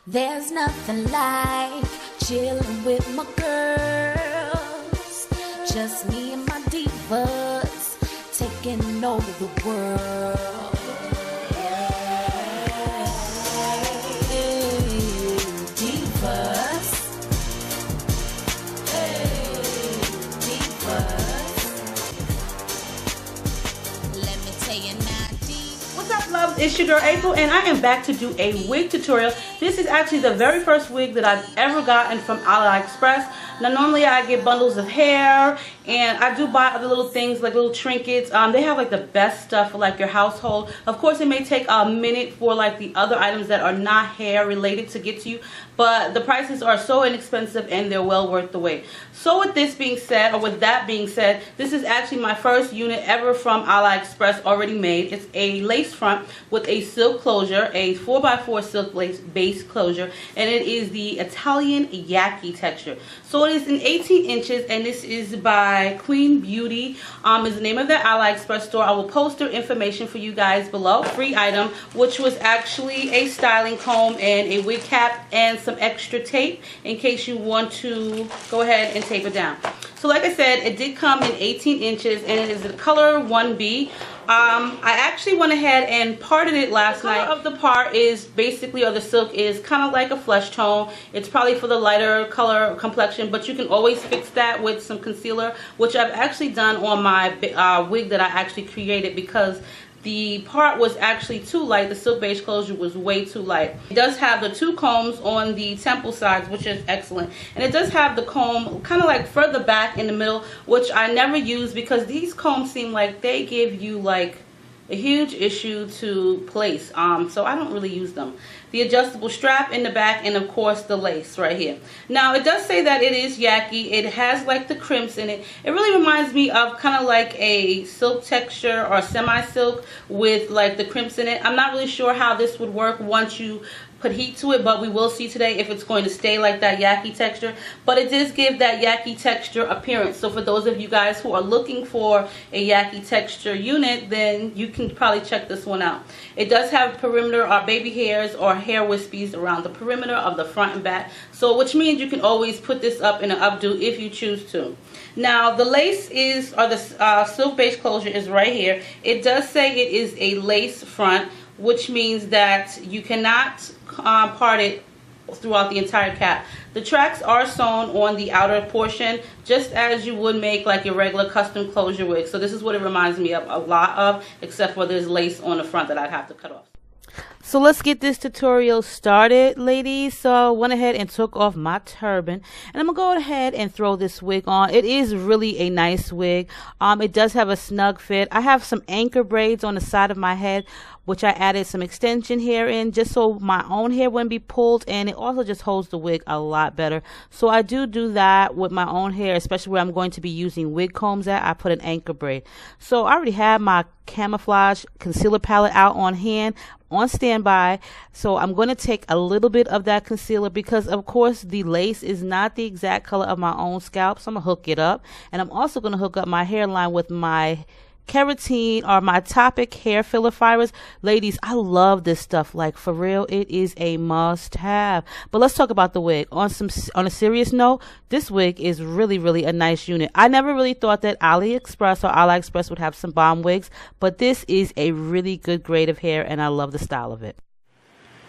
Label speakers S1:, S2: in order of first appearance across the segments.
S1: There's nothing like chilling with my girls. Just me and my divas taking over the world. Hey, divas. Hey, divas. Let me tell you now, divas.
S2: What's up, loves? It's your girl April, and I am back to do a wig tutorial. This is actually the very first wig that I've ever gotten from Aliexpress. Now, normally I get bundles of hair, and I do buy other little things like little trinkets. They have like the best stuff for like your household. Of course, it may take a minute for like the other items that are not hair related to get to you, but the prices are so inexpensive and they're well worth the wait. So with this being said, or with that being said, this is actually my first unit ever from Aliexpress already made. It's a lace front with a silk closure, a 4x4 silk lace base closure, and it is the Italian Yaki texture. So it is in 18 inches, and this is by Queen Beauty. Is the name of the Aliexpress store. I will post their information for you guys below. Free item, which was actually a styling comb and a wig cap and some extra tape in case you want to go ahead and tape it down. So like I said, it did come in 18 inches, and it is the color 1B. I actually went ahead and parted it last night. The color of the part is basically, or the silk is kind of like a flesh tone. It's probably for the lighter color complexion, but you can always fix that with some concealer, which I've actually done on my wig that I actually created, because the part was actually too light. The silk beige closure was way too light. It does have the two combs on the temple sides, which is excellent. And it does have the comb kind of like further back in the middle, which I never use because these combs seem like they give you like a huge issue to place. So I don't really use them. The adjustable strap in the back, and of course the lace right here. Now it does say that it is Yaki. It has like the crimps in it. It really reminds me of kind of like a silk texture or semi-silk with like the crimps in it. I'm not really sure how this would work once you put heat to it, but we will see today if it's going to stay like that Yaki texture. But it does give that Yaki texture appearance. So for those of you guys who are looking for a Yaki texture unit, then you can probably check this one out. It does have perimeter or baby hairs or hair wispies around the perimeter of the front and back, so which means you can always put this up in an updo if you choose to. Now the lace is, or the silk beige closure is right here. It does say it is a lace front, which means that you cannot part it throughout the entire cap. The tracks are sewn on the outer portion, just as you would make like your regular custom closure wig. So this is what it reminds me of a lot of, except for there's lace on the front that I'd have to cut off. So let's get this tutorial started, ladies. So I went ahead and took off my turban, and I'm gonna go ahead and throw this wig on. It is really a nice wig. It does have a snug fit. I have some anchor braids on the side of my head, which I added some extension hair in just so my own hair wouldn't be pulled, and it also just holds the wig a lot better. So I do that with my own hair, especially where I'm going to be using wig combs at. I put an anchor braid. So I already have my camouflage concealer palette out on hand, on standby. So I'm going to take a little bit of that concealer because of course the lace is not the exact color of my own scalp, so I'm gonna hook it up, and I'm also going to hook up my hairline with my keratin or my Topic hair filler fibers. Ladies, I love this stuff, like for real. It is a must have. But let's talk about the wig. On a serious note, this wig is really a nice unit. I never really thought that Aliexpress or Aliexpress would have some bomb wigs, but this is a really good grade of hair, and I love the style of it.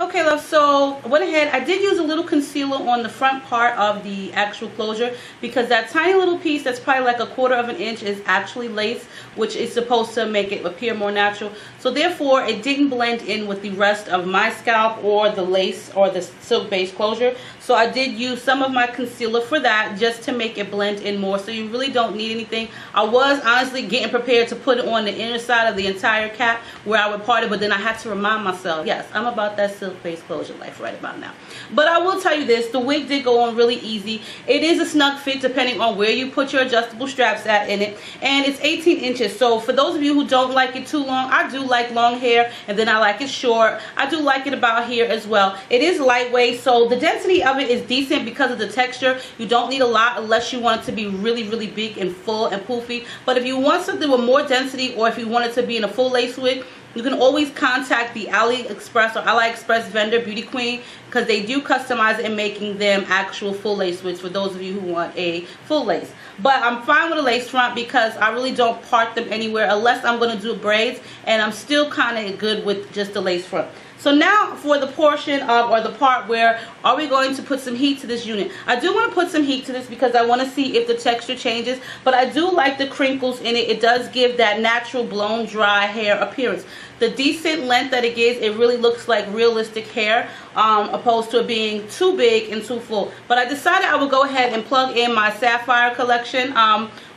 S2: Okay, love, so I went ahead. I did use a little concealer on the front part of the actual closure because that tiny little piece that's probably like 1/4 of an inch is actually lace, which is supposed to make it appear more natural. So therefore, it didn't blend in with the rest of my scalp or the lace or the silk beige closure. So I did use some of my concealer for that, just to make it blend in more. So you really don't need anything. I was honestly getting prepared to put it on the inner side of the entire cap where I would part it, but then I had to remind myself, yes, I'm about that silk beige closure life right about now. But I will tell you this, the wig did go on really easy. It is a snug fit depending on where you put your adjustable straps at in it, and it's 18 inches. So for those of you who don't like it too long, I do like long hair, and then I like it short. I do like it about here as well. It is lightweight, so the density of it is decent because of the texture. You don't need a lot unless you want it to be really big and full and poofy. But if you want something with more density, or if you want it to be in a full lace wig, you can always contact the Aliexpress or Aliexpress vendor, Beauty Queen, because they do customize it in making them actual full lace wigs for those of you who want a full lace. But I'm fine with a lace front because I really don't part them anywhere unless I'm going to do braids, and I'm still kind of good with just the lace front. So now for the portion of, or the part where are we going to put some heat to this unit. I do want to put some heat to this because I want to see if the texture changes, but I do like the crinkles in it. It does give that natural blown dry hair appearance. The decent length that it gives, it really looks like realistic hair, opposed to it being too big and too full. But I decided I would go ahead and plug in my Sapphire collection,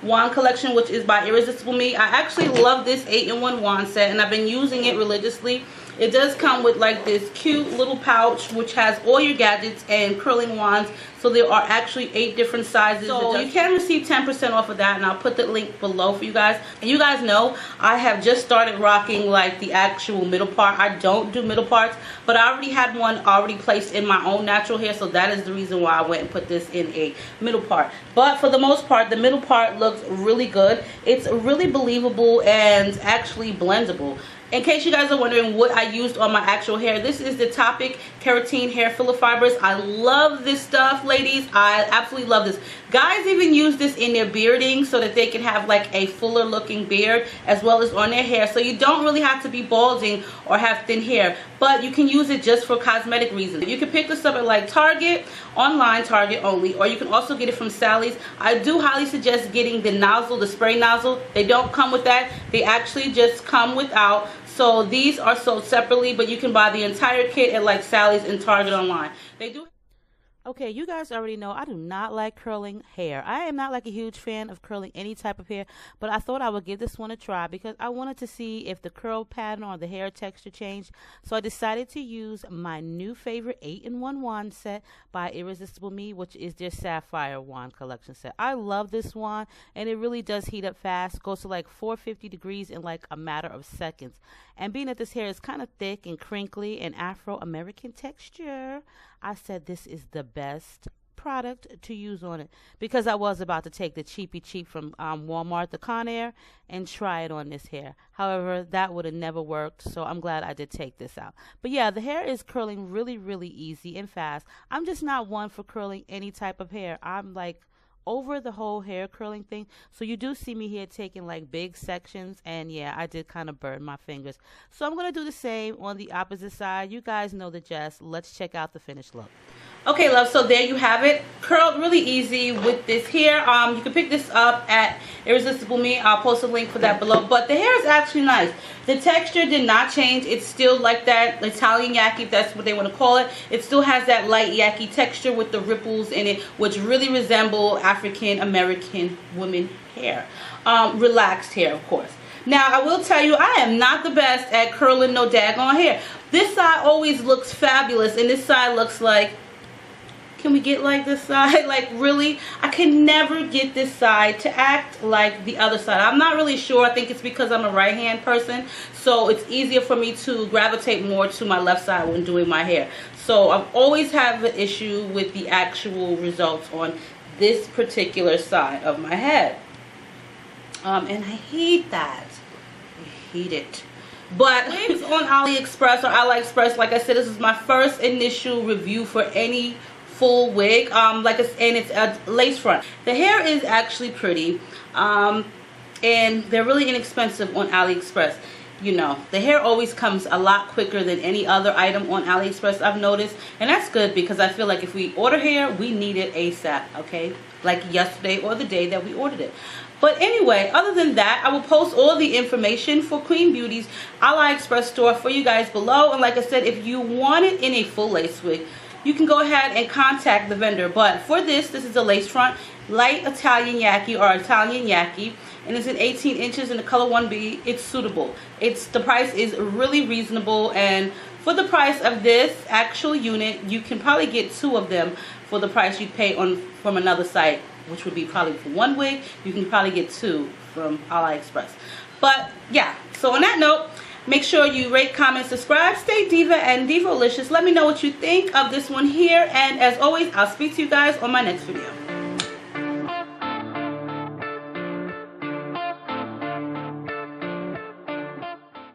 S2: wand collection, which is by Irresistible Me. I actually love this 8-in-1 wand set, and I've been using it religiously. It does come with like this cute little pouch which has all your gadgets and curling wands. So there are actually 8 different sizes. So you can receive 10% off of that, and I'll put the link below for you guys. And you guys know I have just started rocking like the actual middle part. I don't do middle parts, but I already had one already placed in my own natural hair, so that is the reason why I went and put this in a middle part. But for the most part, the middle part looks really good. It's really believable and actually blendable. In case you guys are wondering what I used on my actual hair, this is the Topic Keratin Hair Filler Fibers. I love this stuff, ladies. I absolutely love this. Guys even use this in their bearding so that they can have like a fuller looking beard as well as on their hair. So you don't really have to be balding or have thin hair, but you can use it just for cosmetic reasons. You can pick this up at like Target, online, Target only, or you can also get it from Sally's. I do highly suggest getting the nozzle, the spray nozzle. They don't come with that. They actually just come without. So these are sold separately, but you can buy the entire kit at like Sally's and Target online. They do. Okay, you guys already know I do not like curling hair. I am not like a huge fan of curling any type of hair, but I thought I would give this one a try because I wanted to see if the curl pattern or the hair texture changed. So I decided to use my new favorite 8-in-1 wand set by Irresistible Me, which is their Sapphire wand collection set. I love this wand, and it really does heat up fast. Goes to like 450 degrees in like a matter of seconds. And being that this hair is kind of thick and crinkly and Afro-American texture, I said this is the best product to use on it because I was about to take the cheapy cheap from Walmart, the Conair, and try it on this hair. However, that would have never worked, so I'm glad I did take this out. But yeah, the hair is curling really, really easy and fast. I'm just not one for curling any type of hair. I'm like over the whole hair curling thing, so you do see me here taking like big sections, and yeah, I did kind of burn my fingers. So I'm going to do the same on the opposite side. You guys know the gist. Let's check out the finished look. Okay, love, so there you have it. Curled really easy with this hair. You can pick this up at Irresistible Me. I'll post a link for that below. But the hair is actually nice. The texture did not change. It's still like that Italian Yaki, if that's what they want to call it. It still has that light Yaki texture with the ripples in it, which really resemble African American women hair. Relaxed hair, of course. Now, I will tell you, I am not the best at curling no daggone hair. This side always looks fabulous, and this side looks like, can we get like this side? Like, really? I can never get this side to act like the other side. I'm not really sure. I think it's because I'm a right-hand person, so it's easier for me to gravitate more to my left side when doing my hair. So I've always had an issue with the actual results on this particular side of my head. And I hate that. I hate it. But wigs on Aliexpress or Aliexpress, like I said, this is my first initial review for any full wig, and it's a lace front. The hair is actually pretty, and they're really inexpensive on Aliexpress. You know, the hair always comes a lot quicker than any other item on Aliexpress, I've noticed, and that's good because I feel like if we order hair, we need it ASAP, okay? Like yesterday or the day that we ordered it. But anyway, other than that, I will post all the information for Queen Beauty's Aliexpress store for you guys below. And like I said, if you want it in a full lace wig, you can go ahead and contact the vendor. But for this is a lace front, light Italian Yaki or Italian Yaki, and it's in 18 inches in the color 1B. It's suitable. The price is really reasonable, and for the price of this actual unit, you can probably get 2 of them for the price you'd pay from another site, which would be probably for 1 wig. You can probably get 2 from Aliexpress. But yeah, so on that note, make sure you rate, comment, subscribe, stay diva and divalicious. Let me know what you think of this one here, and as always, I'll speak to you guys on my next video.